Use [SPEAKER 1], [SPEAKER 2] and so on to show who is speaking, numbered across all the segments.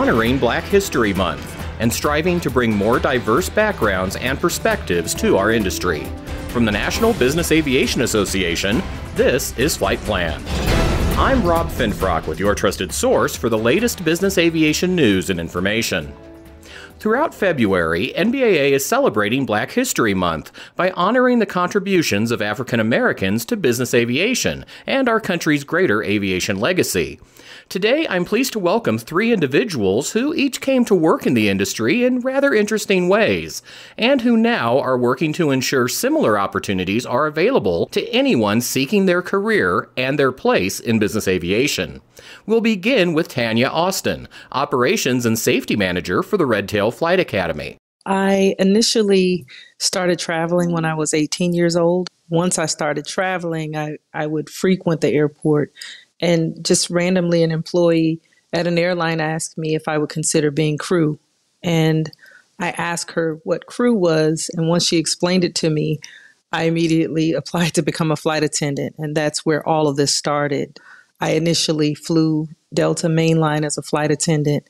[SPEAKER 1] honoring Black History Month and striving to bring more diverse backgrounds and perspectives to our industry. From the National Business Aviation Association, this is Flight Plan. I'm Rob Finfrock with your trusted source for the latest business aviation news and information. Throughout February, NBAA is celebrating Black History Month by honoring the contributions of African Americans to business aviation and our country's greater aviation legacy. Today, I'm pleased to welcome three individuals who each came to work in the industry in rather interesting ways, and who now are working to ensure similar opportunities are available to anyone seeking their career and their place in business aviation. We'll begin with Tanya Austin, Operations and Safety Manager for the Red Tail Flight Academy.
[SPEAKER 2] I initially started traveling when I was 18 years old. Once I started traveling, I would frequent the airport, and just randomly an employee at an airline asked me if I would consider being crew. And I asked her what crew was, and once she explained it to me, I immediately applied to become a flight attendant, and that's where all of this started. I initially flew Delta mainline as a flight attendant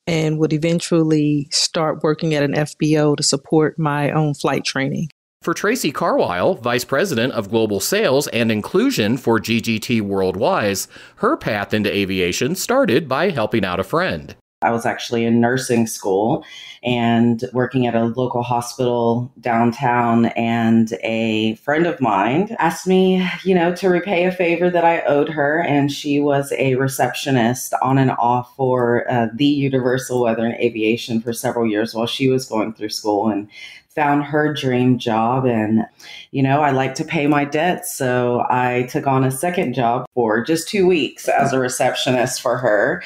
[SPEAKER 2] and would eventually start working at an FBO to support my own flight training.
[SPEAKER 1] For Tracy Carwile, Vice President of Global Sales and Inclusion for GGT Worldwide, her path into aviation started by helping out a friend.
[SPEAKER 3] I was actually in nursing school and working at a local hospital downtown, and a friend of mine asked me, to repay a favor that I owed her, and she was a receptionist on and off for the Universal Weather and Aviation for several years while she was going through school, and found her dream job. And, I like to pay my debts. So I took on a second job for just 2 weeks as a receptionist for her.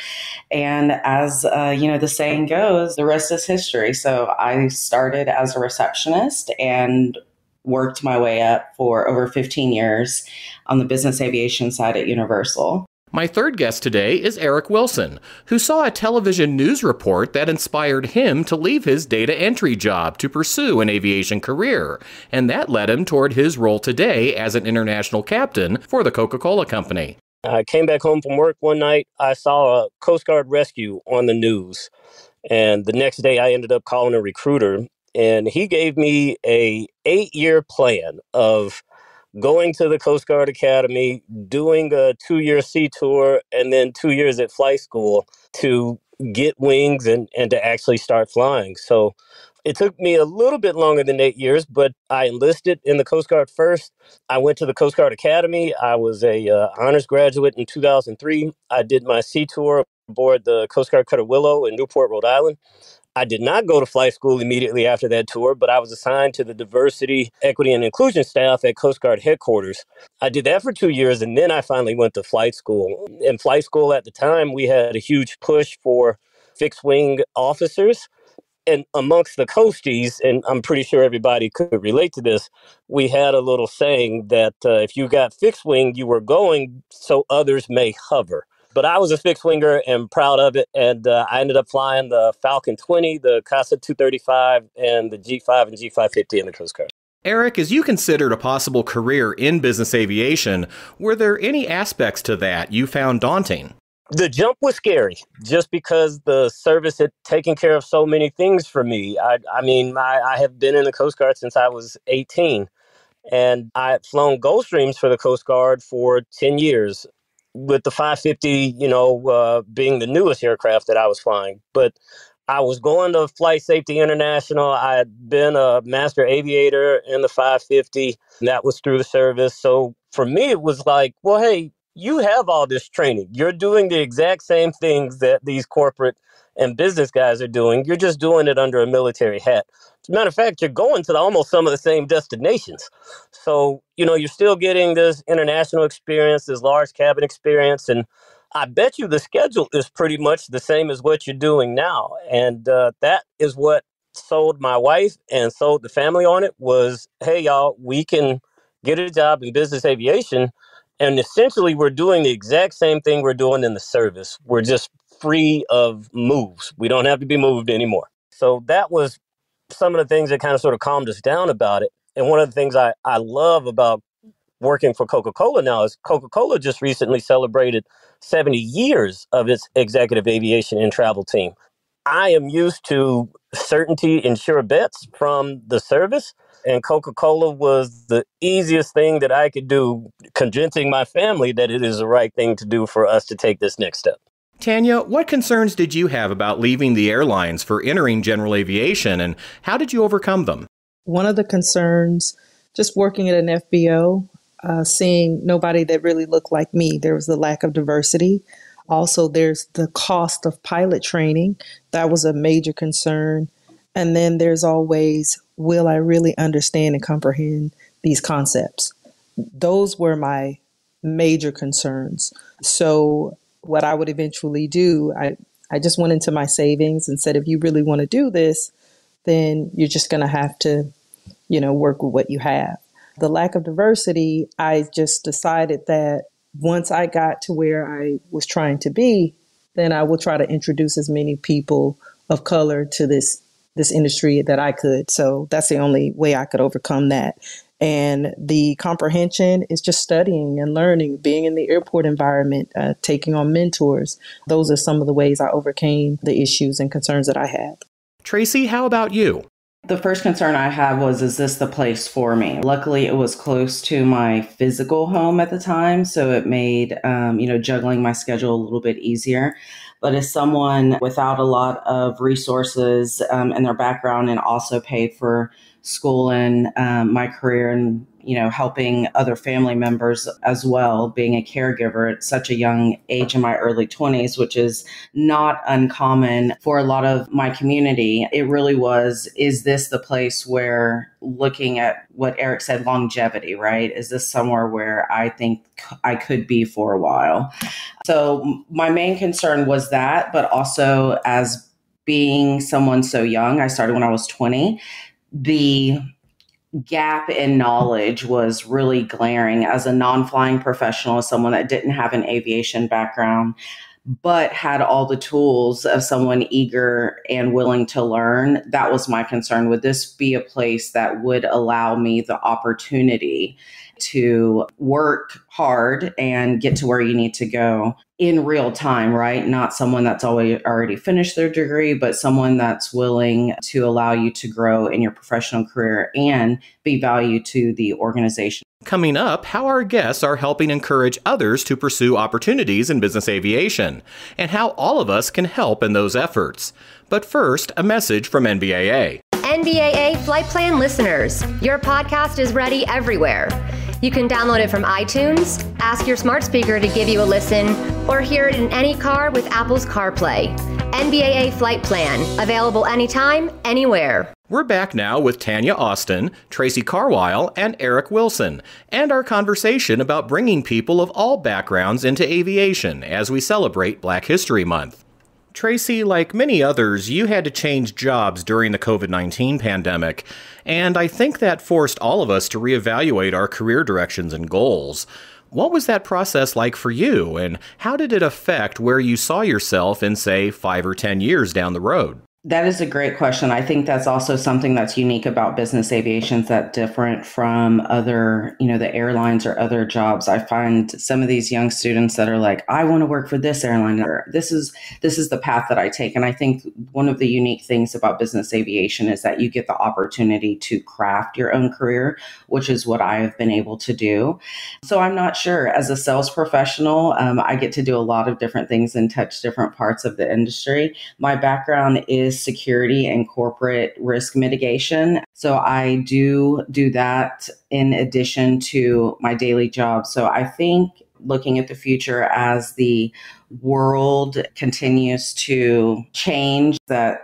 [SPEAKER 3] And as, the saying goes, the rest is history. So I started as a receptionist and worked my way up for over 15 years on the business aviation side at Universal.
[SPEAKER 1] My third guest today is Eric Wilson, who saw a television news report that inspired him to leave his data entry job to pursue an aviation career, and that led him toward his role today as an international captain for the Coca-Cola Company.
[SPEAKER 4] I came back home from work one night. I saw a Coast Guard rescue on the news, and the next day I ended up calling a recruiter, and he gave me a 8-year plan of going to the Coast Guard Academy, doing a 2-year sea tour, and then 2 years at flight school to get wings and to actually start flying. So it took me a little bit longer than 8 years, but I enlisted in the Coast Guard first. I went to the Coast Guard Academy. I was a honors graduate in 2003. I did my sea tour aboard the Coast Guard Cutter Willow in Newport, Rhode Island. I did not go to flight school immediately after that tour, but I was assigned to the diversity, equity, and inclusion staff at Coast Guard headquarters. I did that for 2 years, and then I finally went to flight school. In flight school at the time, we had a huge push for fixed-wing officers. And amongst the coasties, and I'm pretty sure everybody could relate to this, we had a little saying that if you got fixed wing, you were going so others may hover. But I was a fixed winger and proud of it. And I ended up flying the Falcon 20, the Casa 235, and the G5 and G550 in the Coast Guard.
[SPEAKER 1] Eric, as you considered a possible career in business aviation, were there any aspects to that you found daunting?
[SPEAKER 4] The jump was scary just because the service had taken care of so many things for me. I have been in the Coast Guard since I was 18, and I had flown Gulfstreams for the Coast Guard for 10 years. With the 550, being the newest aircraft that I was flying. But I was going to Flight Safety International. I had been a master aviator in the 550, and that was through the service. So for me, it was like, well, hey, you have all this training. You're doing the exact same things that these corporate and business guys are doing. You're just doing it under a military hat. As a matter of fact, you're going to almost some of the same destinations. So, you're still getting this international experience, this large cabin experience. And I bet you the schedule is pretty much the same as what you're doing now. And that is what sold my wife and sold the family on it was, hey, y'all, we can get a job in business aviation. And essentially, we're doing the exact same thing we're doing in the service. We're just free of moves. We don't have to be moved anymore. So that was some of the things that kind of sort of calmed us down about it. And one of the things I love about working for Coca-Cola now is Coca-Cola just recently celebrated 70 years of its executive aviation and travel team. I am used to certainty and sure bets from the service. And Coca-Cola was the easiest thing that I could do, convincing my family that it is the right thing to do for us to take this next step.
[SPEAKER 1] Tanya, what concerns did you have about leaving the airlines for entering general aviation, and how did you overcome them?
[SPEAKER 2] One of the concerns, just working at an FBO, seeing nobody that really looked like me, there was the lack of diversity. Also, there's the cost of pilot training. That was a major concern. And then there's always, will I really understand and comprehend these concepts? Those were my major concerns. So what I would eventually do, I just went into my savings and said, if you really want to do this, then you're just going to have to, work with what you have. The lack of diversity, I just decided that once I got to where I was trying to be, then I will try to introduce as many people of color to this industry that I could. So that's the only way I could overcome that. And the comprehension is just studying and learning, being in the airport environment, taking on mentors. Those are some of the ways I overcame the issues and concerns that I had.
[SPEAKER 1] Tracy, how about you?
[SPEAKER 3] The first concern I had was, is this the place for me? Luckily, it was close to my physical home at the time, so it made, juggling my schedule a little bit easier. But as someone without a lot of resources in their background and also paid for school and my career and, helping other family members as well, being a caregiver at such a young age in my early 20s, which is not uncommon for a lot of my community. It really was, is this the place where, looking at what Eric said, longevity, right? Is this somewhere where I think I could be for a while? So my main concern was that, but also as being someone so young, I started when I was 20, the gap in knowledge was really glaring as a non-flying professional, as someone that didn't have an aviation background, but had all the tools of someone eager and willing to learn. That was my concern. Would this be a place that would allow me the opportunity to work hard and get to where you need to go in real time, right? Not someone that's already finished their degree, but someone that's willing to allow you to grow in your professional career and be value to the organization.
[SPEAKER 1] Coming up, how our guests are helping encourage others to pursue opportunities in business aviation, and how all of us can help in those efforts. But first, a message from NBAA.
[SPEAKER 5] NBAA Flight Plan listeners, your podcast is ready everywhere. You can download it from iTunes, ask your smart speaker to give you a listen, or hear it in any car with Apple's CarPlay. NBAA Flight Plan, available anytime, anywhere.
[SPEAKER 1] We're back now with Tanya Austin, Tracy Carwile, and Eric Wilson, and our conversation about bringing people of all backgrounds into aviation as we celebrate Black History Month. Tracy, like many others, you had to change jobs during the COVID-19 pandemic, and I think that forced all of us to reevaluate our career directions and goals. What was that process like for you, and how did it affect where you saw yourself in, say, 5 or 10 years down the road?
[SPEAKER 3] That is a great question. I think that's also something that's unique about business aviation that's different from other, the airlines or other jobs. I find some of these young students that are like, I want to work for this airline, or this is the path that I take. And I think one of the unique things about business aviation is that you get the opportunity to craft your own career, which is what I have been able to do. So I'm not sure. As a sales professional, I get to do a lot of different things and touch different parts of the industry. My background is security and corporate risk mitigation. So I do that in addition to my daily job. So I think looking at the future as the world continues to change, that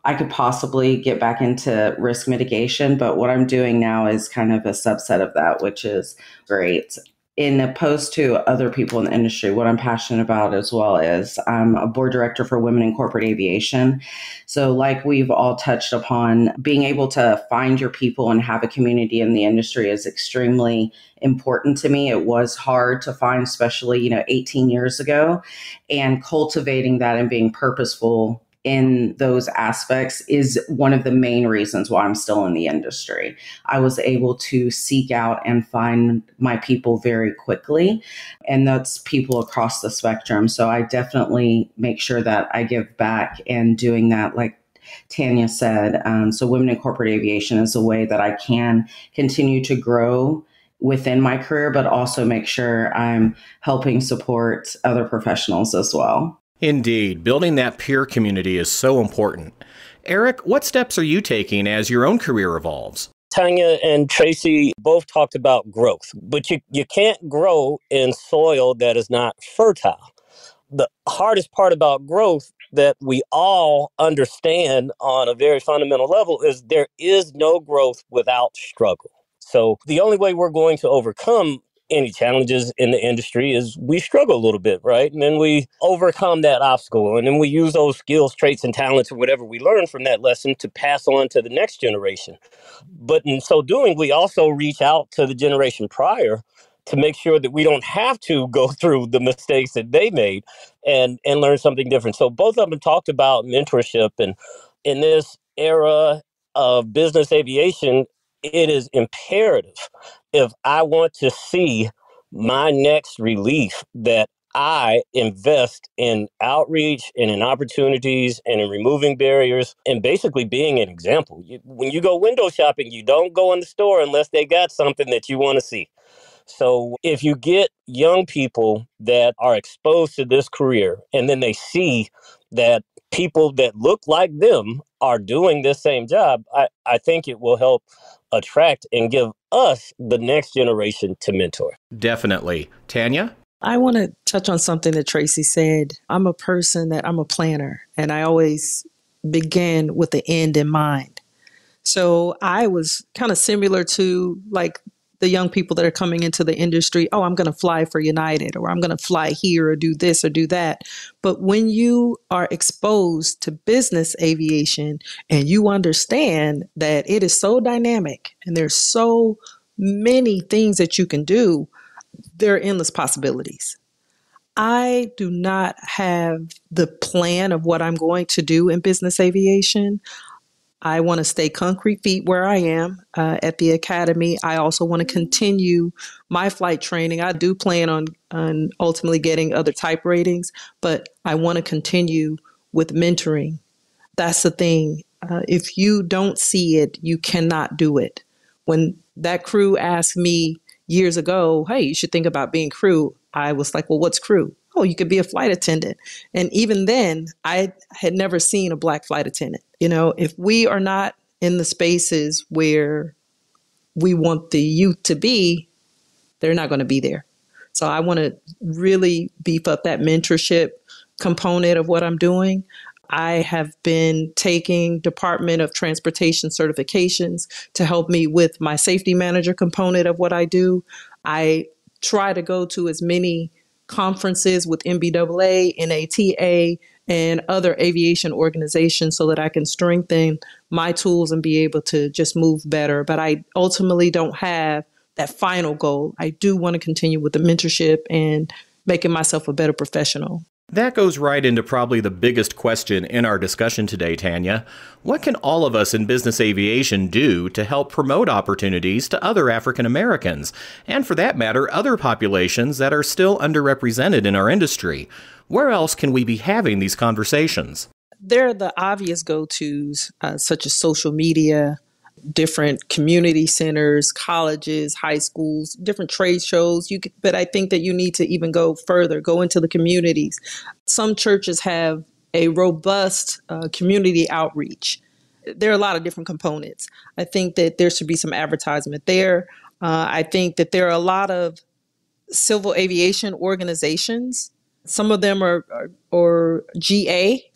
[SPEAKER 3] I could possibly get back into risk mitigation. But what I'm doing now is kind of a subset of that, which is great. In opposed to other people in the industry, what I'm passionate about as well is I'm a board director for Women in Corporate Aviation. So like we've all touched upon, being able to find your people and have a community in the industry is extremely important to me. It was hard to find, especially, 18 years ago, and cultivating that and being purposeful in those aspects is one of the main reasons why I'm still in the industry. I was able to seek out and find my people very quickly, and that's people across the spectrum. So I definitely make sure that I give back, and doing that, like Tanya said, so Women in Corporate Aviation is a way that I can continue to grow within my career, but also make sure I'm helping support other professionals as well.
[SPEAKER 1] Indeed, building that peer community is so important. Eric, what steps are you taking as your own career evolves?
[SPEAKER 4] Tanya and Tracy both talked about growth, but you can't grow in soil that is not fertile. The hardest part about growth that we all understand on a very fundamental level is there is no growth without struggle. So the only way we're going to overcome any challenges in the industry is we struggle a little bit, right? And then we overcome that obstacle. And then we use those skills, traits, and talents, or whatever we learn from that lesson to pass on to the next generation. But in so doing, we also reach out to the generation prior to make sure that we don't have to go through the mistakes that they made and learn something different. So both of them talked about mentorship. And in this era of business aviation, it is imperative, if I want to see my next relief, that I invest in outreach and in opportunities and in removing barriers and basically being an example. When you go window shopping, you don't go in the store unless they got something that you want to see. So if you get young people that are exposed to this career and then they see that people that look like them are doing this same job, I think it will help attract and give us the next generation to mentor.
[SPEAKER 1] Definitely. Tanya?
[SPEAKER 2] I want to touch on something that Tracy said. I'm a planner, and I always begin with the end in mind. So I was kind of similar to like the young people that are coming into the industry. Oh, I'm going to fly for United, or I'm going to fly here or do this or do that. But when you are exposed to business aviation and you understand that it is so dynamic and there's so many things that you can do, there are endless possibilities. I do not have the plan of what I'm going to do in business aviation. I want to stay concrete feet where I am at the academy. I also want to continue my flight training. I do plan on ultimately getting other type ratings, but I want to continue with mentoring. That's the thing. If you don't see it, you cannot do it. When that crew asked me years ago, hey, you should think about being crew, I was like, well, what's crew? Oh, you could be a flight attendant. And even then, I had never seen a Black flight attendant. You know, if we are not in the spaces where we want the youth to be, they're not going to be there. So I want to really beef up that mentorship component of what I'm doing. I have been taking Department of Transportation certifications to help me with my safety manager component of what I do. I try to go to as many conferences with NBAA, NATA, and other aviation organizations so that I can strengthen my tools and be able to just move better. But I ultimately don't have that final goal. I do want to continue with the mentorship and making myself a better professional.
[SPEAKER 1] That goes right into probably the biggest question in our discussion today, Tanya. What can all of us in business aviation do to help promote opportunities to other African Americans, and for that matter, other populations that are still underrepresented in our industry? Where else can we be having these conversations?
[SPEAKER 2] There are the obvious go-tos, such as social media, different community centers, colleges, high schools, different trade shows. But I think that you need to even go further, go into the communities. Some churches have a robust community outreach. There are a lot of different components. I think that there should be some advertisement there. I think that there are a lot of civil aviation organizations. Some of them are GA,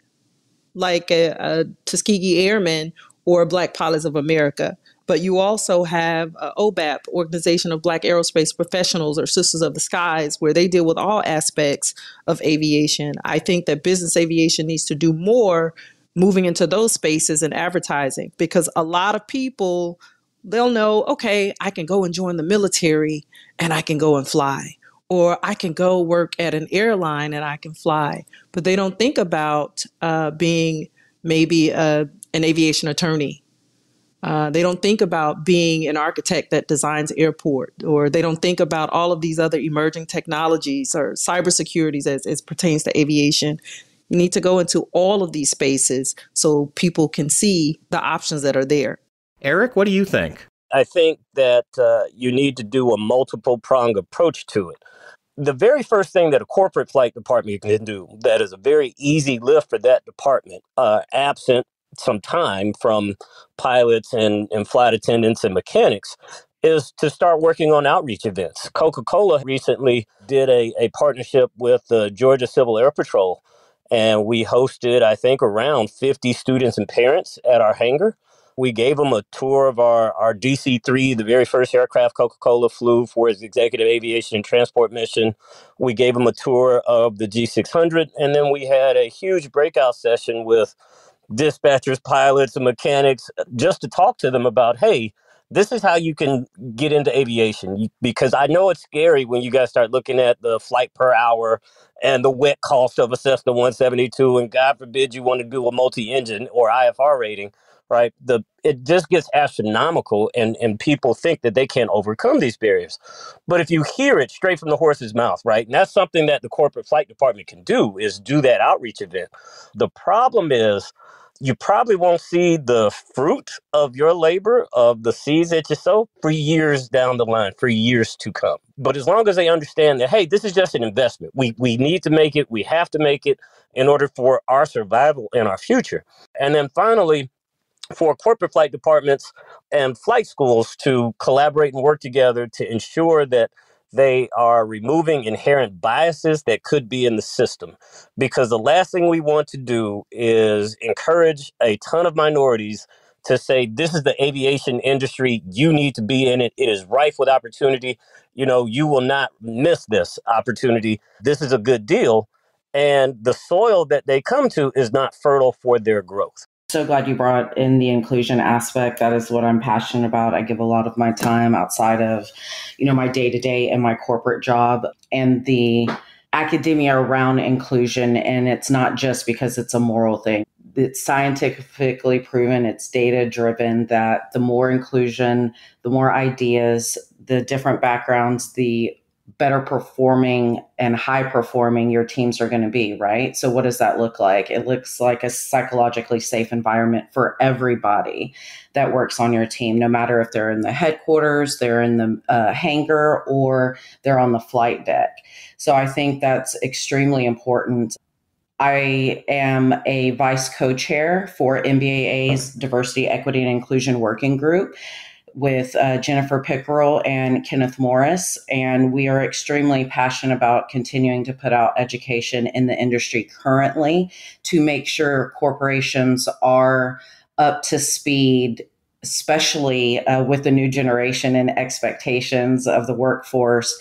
[SPEAKER 2] like a Tuskegee Airmen or Black Pilots of America. But you also have OBAP, Organization of Black Aerospace Professionals, or Sisters of the Skies, where they deal with all aspects of aviation. I think that business aviation needs to do more moving into those spaces and advertising, because a lot of people, they'll know, okay, I can go and join the military and I can go and fly. Or I can go work at an airline and I can fly. But they don't think about being maybe an aviation attorney. They don't think about being an architect that designs airport, or they don't think about all of these other emerging technologies or cybersecurities as pertains to aviation. You need to go into all of these spaces so people can see the options that are there.
[SPEAKER 1] Eric, what do you think?
[SPEAKER 4] I think that you need to do a multiple prong approach to it. The very first thing that a corporate flight department can do that is a very easy lift for that department, absent some time from pilots and flight attendants and mechanics, is to start working on outreach events. Coca-Cola recently did a partnership with the Georgia Civil Air Patrol, and we hosted, I think, around 50 students and parents at our hangar. We gave them a tour of our DC-3, the very first aircraft Coca-Cola flew for its executive aviation and transport mission. We gave them a tour of the G600, and then we had a huge breakout session with dispatchers, pilots, and mechanics just to talk to them about, hey, this is how you can get into aviation. Because I know it's scary when you guys start looking at the flight per hour and the wet cost of a Cessna 172, and God forbid you want to do a multi-engine or IFR rating, right? It just gets astronomical, and people think that they can't overcome these barriers. But if you hear it straight from the horse's mouth, right, and that's something that the corporate flight department can do, is do that outreach event. The problem is, you probably won't see the fruit of your labor, of the seeds that you sow, for years down the line, for years to come. But as long as they understand that, hey, this is just an investment. We need to make it. We have to make it in order for our survival and our future. And then finally, for corporate flight departments and flight schools to collaborate and work together to ensure that they are removing inherent biases that could be in the system. Because the last thing we want to do is encourage a ton of minorities to say, this is the aviation industry, you need to be in it. It is rife with opportunity. You will not miss this opportunity. This is a good deal. And the soil that they come to is not fertile for their growth.
[SPEAKER 3] So glad you brought in the inclusion aspect. That is what I'm passionate about. I give a lot of my time outside of, my day-to-day and my corporate job and the academia around inclusion. And it's not just because it's a moral thing. It's scientifically proven, it's data driven, that the more inclusion, the more ideas, the different backgrounds, the better performing and high performing your teams are going to be, right? So what does that look like? It looks like a psychologically safe environment for everybody that works on your team, no matter if they're in the headquarters, they're in the hangar, or they're on the flight deck. So I think that's extremely important. I am a vice co-chair for NBAA's Diversity, Equity, and Inclusion Working Group with Jennifer Pickerel and Kenneth Morris. And we are extremely passionate about continuing to put out education in the industry currently to make sure corporations are up to speed, especially with the new generation and expectations of the workforce,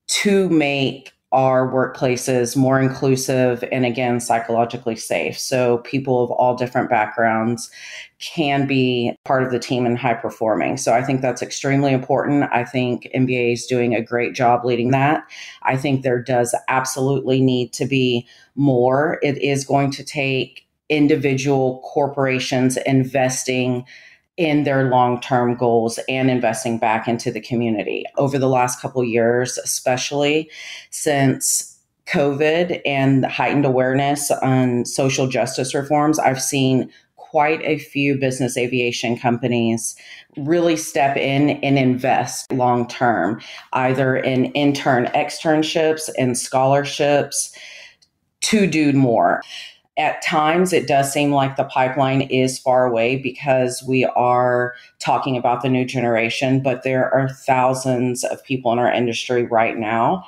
[SPEAKER 3] to make our workplaces more inclusive and, again, psychologically safe. So people of all different backgrounds can be part of the team and high performing. So I think that's extremely important. I think NBAA is doing a great job leading that. I think there does absolutely need to be more. It is going to take individual corporations investing in their long-term goals and investing back into the community. Over the last couple of years, especially since COVID and heightened awareness on social justice reforms, I've seen quite a few business aviation companies really step in and invest long-term, either in externships and scholarships to do more. At times, it does seem like the pipeline is far away because we are talking about the new generation, but there are thousands of people in our industry right now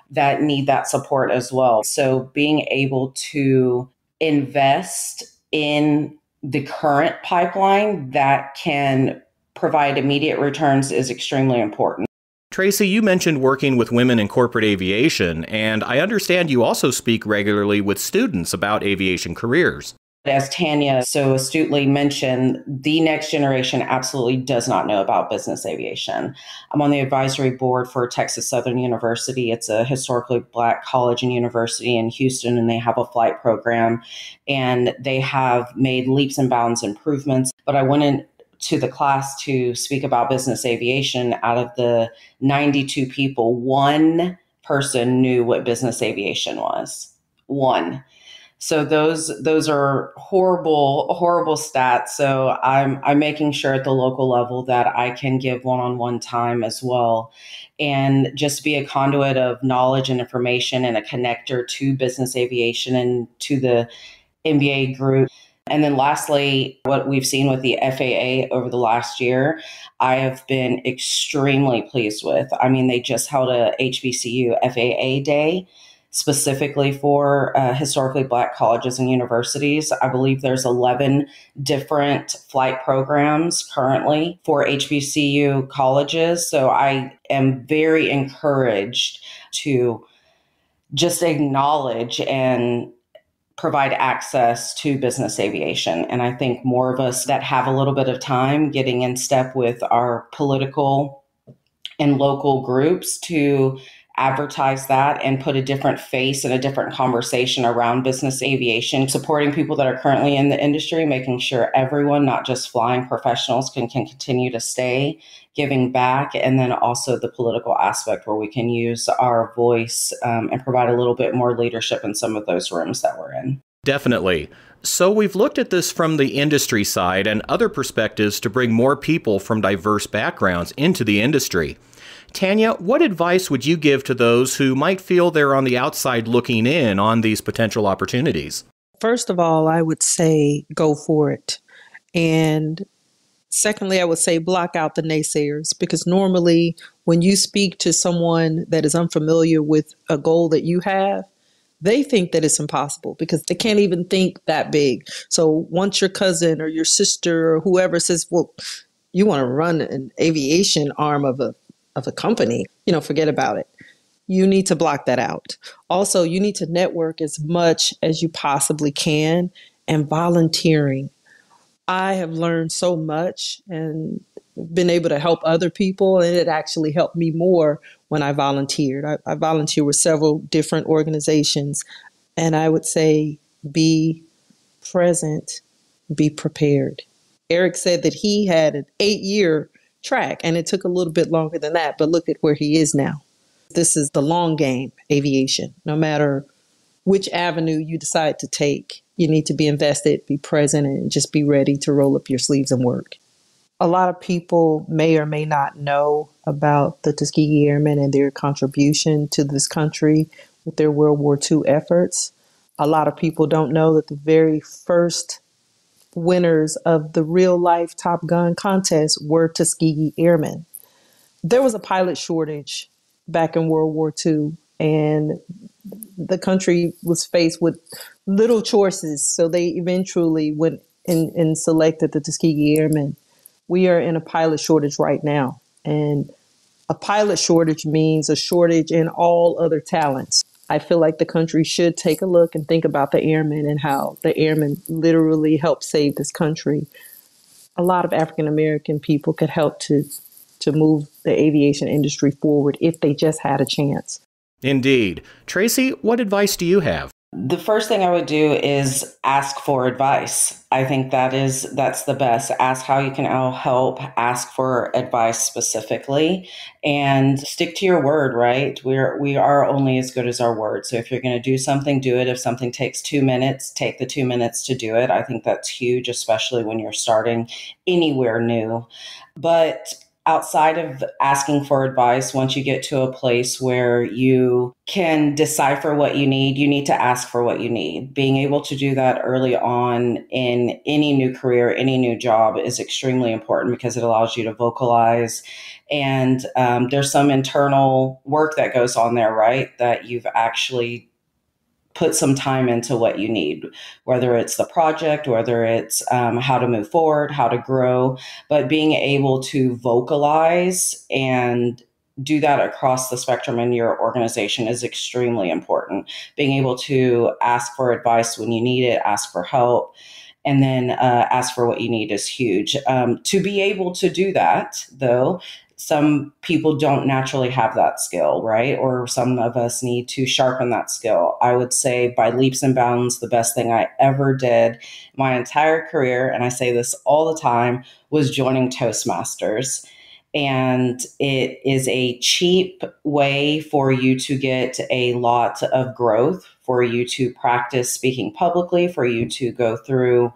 [SPEAKER 3] that need that support as well. So being able to invest in the current pipeline that can provide immediate returns is extremely important.
[SPEAKER 1] Tracy, you mentioned working with women in corporate aviation, and I understand you also speak regularly with students about aviation careers.
[SPEAKER 3] As Tanya so astutely mentioned, the next generation absolutely does not know about business aviation. I'm on the advisory board for Texas Southern University. It's a historically Black college and university in Houston, and they have a flight program, and they have made leaps and bounds improvements. But I went into the class to speak about business aviation. Out of the 92 people, one person knew what business aviation was. One. So those are horrible stats. So I'm making sure at the local level that I can give one-on-one time as well, and just be a conduit of knowledge and information and a connector to business aviation and to the NBAA group. And then lastly, what we've seen with the FAA over the last year, I have been extremely pleased with. I mean, they just held a HBCU FAA day specifically for historically Black colleges and universities. I believe there's 11 different flight programs currently for HBCU colleges. So I am very encouraged to just acknowledge and provide access to business aviation. And I think more of us that have a little bit of time getting in step with our political and local groups to advertise that and put a different face and a different conversation around business aviation, supporting people that are currently in the industry, making sure everyone, not just flying professionals, can continue to stay, giving back, and then also the political aspect where we can use our voice and provide a little bit more leadership in some of those rooms that we're in.
[SPEAKER 1] Definitely. So we've looked at this from the industry side and other perspectives to bring more people from diverse backgrounds into the industry. Tanya, what advice would you give to those who might feel they're on the outside looking in on these potential opportunities?
[SPEAKER 2] First of all, I would say go for it. And secondly, I would say block out the naysayers, because normally when you speak to someone that is unfamiliar with a goal that you have, they think that it's impossible because they can't even think that big. So once your cousin or your sister or whoever says, well, you want to run an aviation arm of a company, forget about it. You need to block that out. Also, you need to network as much as you possibly can, and volunteering. I have learned so much and been able to help other people, and it actually helped me more when I volunteered. I volunteered with several different organizations, and I would say be present, be prepared. Eric said that he had an 8-year track, and it took a little bit longer than that, but look at where he is now. This is the long game, aviation. No matter which avenue you decide to take, you need to be invested, be present, and just be ready to roll up your sleeves and work. A lot of people may or may not know about the Tuskegee Airmen and their contribution to this country with their World War II efforts. A lot of people don't know that the very first winners of the real life Top Gun contest were Tuskegee Airmen. There was a pilot shortage back in World War II, and the country was faced with little choices. So they eventually went and selected the Tuskegee Airmen. We are in a pilot shortage right now. And a pilot shortage means a shortage in all other talents. I feel like the country should take a look and think about the airmen and how the airmen literally helped save this country. A lot of African American people could help to move the aviation industry forward if they just had a chance.
[SPEAKER 1] Indeed. Tracy, what advice do you have?
[SPEAKER 3] The first thing I would do is ask for advice. I think that's the best. Ask how you can help, ask for advice specifically, and stick to your word, right? We are only as good as our word. So if you're going to do something, do it. If something takes 2 minutes, take the 2 minutes to do it. I think that's huge, especially when you're starting anywhere new. But outside of asking for advice, once you get to a place where you can decipher what you need to ask for what you need. Being able to do that early on in any new career, any new job is extremely important because it allows you to vocalize. And there's some internal work that goes on there, right? That you've actually put some time into what you need, whether it's the project, whether it's how to move forward, how to grow, but being able to vocalize and do that across the spectrum in your organization is extremely important. Being able to ask for advice when you need it, ask for help, and then ask for what you need is huge. To be able to do that, though, some people don't naturally have that skill, right? Or some of us need to sharpen that skill. I would say by leaps and bounds, the best thing I ever did my entire career, and I say this all the time, was joining Toastmasters. And it is a cheap way for you to get a lot of growth, for you to practice speaking publicly, for you to go through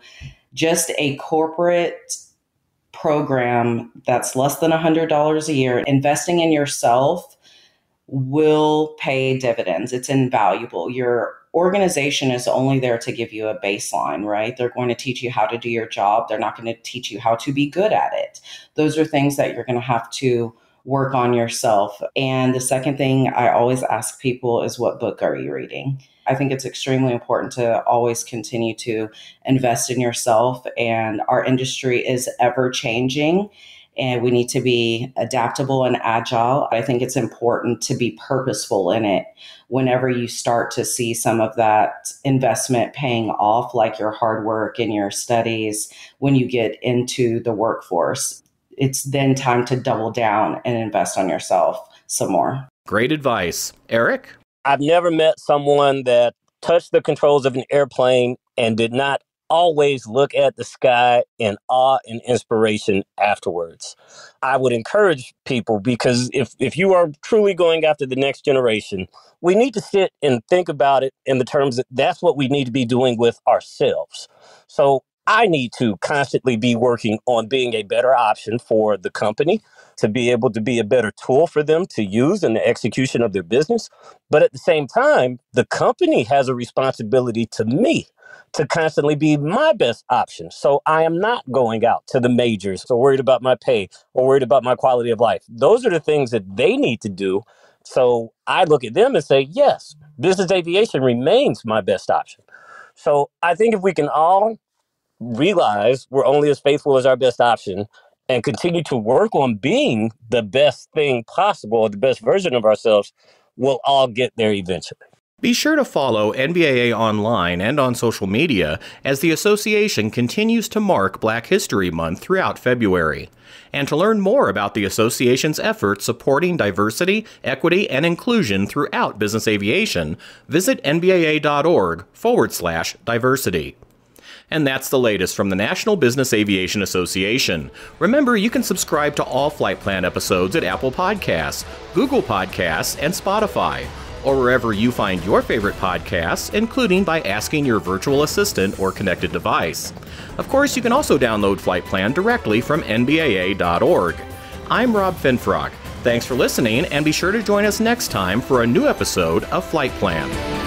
[SPEAKER 3] just a corporate program that's less than $100 a year. Investing in yourself will pay dividends. It's invaluable. Your organization is only there to give you a baseline, right? They're going to teach you how to do your job. They're not going to teach you how to be good at it. Those are things that you're going to have to work on yourself. And the second thing I always ask people is, what book are you reading? I think it's extremely important to always continue to invest in yourself. And our industry is ever changing, and we need to be adaptable and agile. I think it's important to be purposeful in it. Whenever you start to see some of that investment paying off, like your hard work and your studies, when you get into the workforce, it's then time to double down and invest on yourself some more.
[SPEAKER 1] Great advice. Eric?
[SPEAKER 4] I've never met someone that touched the controls of an airplane and did not always look at the sky in awe and inspiration afterwards. I would encourage people, because if you are truly going after the next generation, we need to sit and think about it in the terms that that's what we need to be doing with ourselves. So I need to constantly be working on being a better option for the company, to be able to be a better tool for them to use in the execution of their business. But at the same time, the company has a responsibility to me to constantly be my best option. So I am not going out to the majors or worried about my pay or worried about my quality of life. Those are the things that they need to do. So I look at them and say, yes, business aviation remains my best option. So I think if we can all realize we're only as faithful as our best option and continue to work on being the best thing possible, or the best version of ourselves, we'll all get there eventually.
[SPEAKER 1] Be sure to follow NBAA online and on social media as the association continues to mark Black History Month throughout February. And to learn more about the association's efforts supporting diversity, equity, and inclusion throughout business aviation, visit nbaa.org/diversity. And that's the latest from the National Business Aviation Association. Remember, you can subscribe to all Flight Plan episodes at Apple Podcasts, Google Podcasts, and Spotify, or wherever you find your favorite podcasts, including by asking your virtual assistant or connected device. Of course, you can also download Flight Plan directly from nbaa.org. I'm Rob Finfrock. Thanks for listening, and be sure to join us next time for a new episode of Flight Plan.